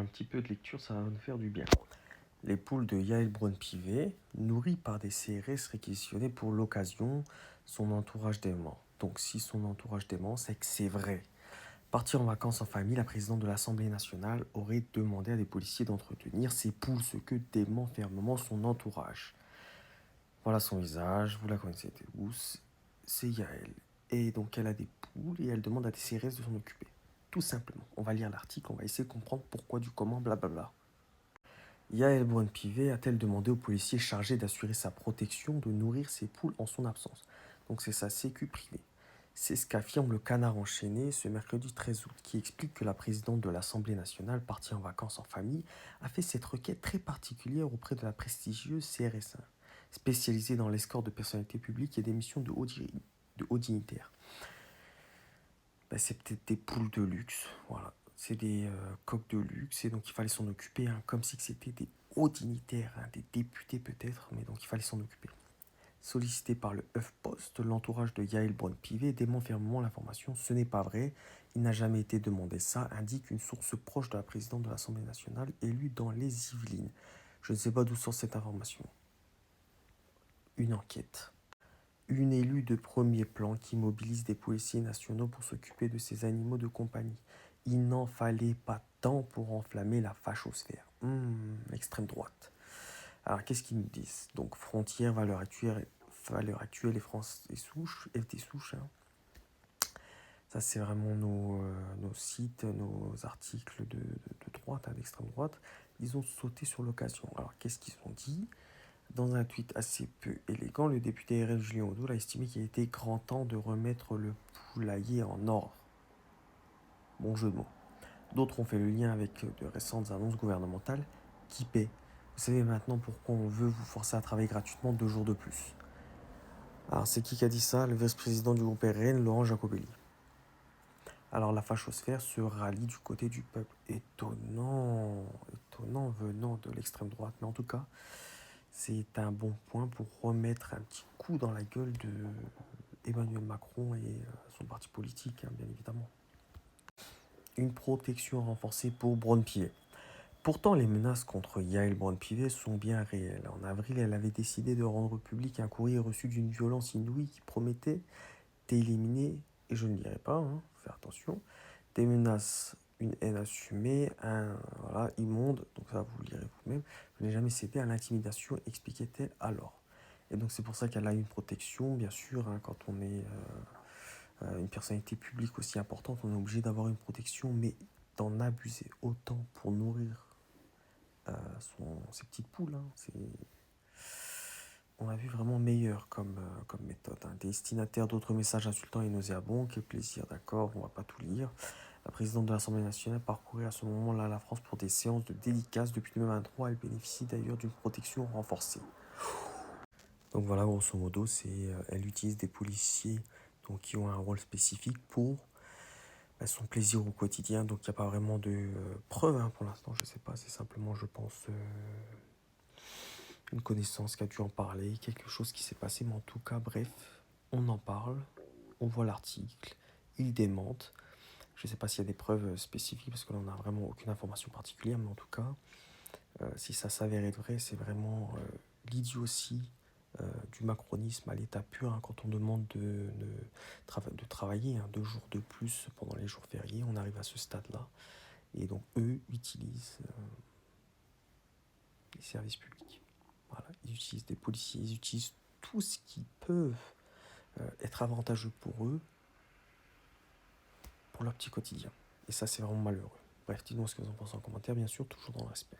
petit peu de lecture, ça va nous faire du bien. Les poules de Yael Braun-Pivet, nourries par des CRS réquisitionnés pour l'occasion, son entourage dément. Donc si son entourage dément, c'est que c'est vrai. Partir en vacances en famille, la présidente de l'Assemblée nationale aurait demandé à des policiers d'entretenir ces poules, ce que dément fermement son entourage. Voilà son visage, vous la connaissez tous, c'est Yael. Et donc elle a des poules et elle demande à des CRS de s'en occuper. Tout simplement. On va lire l'article, on va essayer de comprendre pourquoi du comment, blablabla. Yael Braun-Pivet a-t-elle demandé aux policiers chargés d'assurer sa protection de nourrir ses poules en son absence. Donc c'est sa sécu privée. C'est ce qu'affirme le Canard enchaîné ce mercredi 13 août, qui explique que la présidente de l'Assemblée nationale, partie en vacances en famille, a fait cette requête très particulière auprès de la prestigieuse CRS1, spécialisée dans l'escorte de personnalités publiques et des missions de hauts dignitaires. C'est peut-être des poules de luxe, voilà. C'est des coqs de luxe, et donc il fallait s'en occuper, comme si c'était des hauts dignitaires, des députés peut-être, mais donc il fallait s'en occuper. Sollicité par le HuffPost, l'entourage de Yael Braun-Pivet dément fermement l'information. Ce n'est pas vrai, il n'a jamais été demandé ça, indique une source proche de la présidente de l'Assemblée nationale, élue dans les Yvelines. Je ne sais pas d'où sort cette information. Une enquête. Une élue de premier plan qui mobilise des policiers nationaux pour s'occuper de ces animaux de compagnie. Il n'en fallait pas tant pour enflammer la fachosphère. Extrême droite. Alors, qu'est-ce qu'ils nous disent? Donc, frontières, valeurs actuelles et France des souches, FD souches. Ça, c'est vraiment nos sites, nos articles de droite, d'extrême droite. Ils ont sauté sur l'occasion. Alors, qu'est-ce qu'ils ont dit? Dans un tweet assez peu élégant, le député RN Julien Audoul a estimé qu'il était grand temps de remettre le poulailler en ordre. Bon jeu de mots. D'autres ont fait le lien avec de récentes annonces gouvernementales qui paient. Vous savez maintenant pourquoi on veut vous forcer à travailler gratuitement 2 jours de plus. Alors c'est qui a dit ça? Le vice-président du groupe RN, Laurent Jacobelli. Alors la fachosphère se rallie du côté du peuple. Étonnant venant de l'extrême droite. Mais en tout cas, c'est un bon point pour remettre un petit coup dans la gueule de Emmanuel Macron et son parti politique, bien évidemment. Une protection renforcée pour Braun-Pivet. Pourtant, les menaces contre Yael Braun-Pivet sont bien réelles. En avril, elle avait décidé de rendre public un courrier reçu d'une violence inouïe qui promettait d'éliminer, et je ne dirai pas, faire attention, des menaces, une haine assumée, immonde, donc ça vous le lirez vous-même. Je n'ai jamais cédé à l'intimidation, expliquait-elle alors. Et donc c'est pour ça qu'elle a une protection, bien sûr, quand on est une personnalité publique aussi importante, on est obligé d'avoir une protection, mais d'en abuser autant pour nourrir ses petites poules, on a vu vraiment meilleur comme méthode. Destinataire d'autres messages insultants et nauséabonds, quel plaisir, d'accord, on va pas tout lire. La présidente de l'Assemblée nationale parcourait à ce moment-là la France pour des séances de dédicaces. Depuis 2023, elle bénéficie d'ailleurs d'une protection renforcée. Donc voilà, grosso modo, elle utilise des policiers qui ont un rôle spécifique pour son plaisir au quotidien. Donc il n'y a pas vraiment de preuves pour l'instant, je sais pas, c'est simplement, je pense, une connaissance qui a dû en parler, quelque chose qui s'est passé, mais en tout cas, bref, on en parle, on voit l'article, il démente. Je ne sais pas s'il y a des preuves spécifiques, parce que là, on n'a vraiment aucune information particulière, mais en tout cas, si ça s'avère être vrai, c'est vraiment l'idiotie du macronisme à l'état pur, quand on demande de travailler 2 jours de plus pendant les jours fériés, on arrive à ce stade-là. Et donc, eux utilisent les services publics. Voilà, ils utilisent des policiers, ils utilisent tout ce qui peut être avantageux pour eux, pour leur petit quotidien. Et ça, c'est vraiment malheureux. Bref, dites-nous ce que vous en pensez en commentaire, bien sûr, toujours dans le respect.